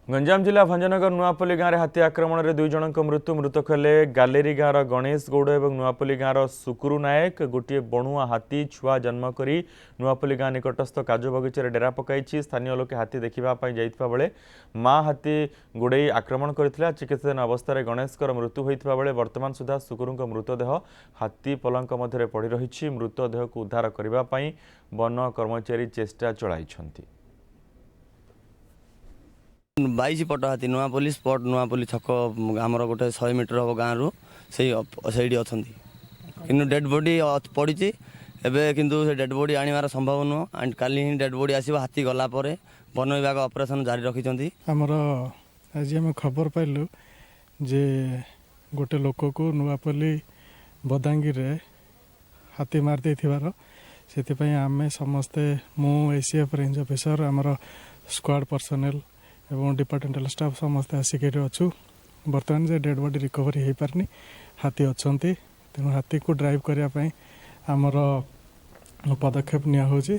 गंजाम जिला भंजनगर नुआपल्ली गाँव में हाथी आक्रमण में 2 जनक मृत्यु मृतक हेले गालेरी गाँव गणेश गौड़ और नुआपल्ली गाँव सुकुरु नायक। गोटे बणुआ हाथी छुआ जन्म करी नुआपल्ली गाँव निकटस्थ काजू बगीचार डेरा पकाई। स्थानीय लोके हाथी देखापी जाइଥିବା बेले माँ हाथी गोड़े आक्रमण करथिला। चिकित्साधीन अवस्था गणेशकर मृत्यु होइଥିବା बेले वर्तमान सुधा सुकुरुଙ୍କ मृतदेह हाथी पलंक मध्य पड़ रही। मृतदेह को उद्धार करने वन कर्मचारी चेष्टा चलाइछन्ति। 22 पट हाथी नुआपल्ली स्पट नुआपल्ली छक आमर गोटे 100 मीटर हम गाँव रु से अच्छा कि डेड बॉडी पड़ी एवं किंतु से डेड बॉडी आनिबार संभव नुह एंड काली ही डेड बॉडी आसो हाथी गला वन विभाग ऑपरेशन जारी रखी। आमर आज आम खबर पाइलु जे गोटे लोक को नुआपल्ली बदांगी रे हाथी मार देथिबार से आम समस्ते मु एसीएफ रेंज ऑफिसर आमर स्क्वाड पर्सनल एवं डिपार्टमेंटल स्टाफ समस्ते आसिक अच्छु। बर्तमान जे डेड बॉडी रिकवरी हो पारनी हाथी अच्छा तेणु हाथी को ड्राइव करने आमर पदक्षेप निया होची।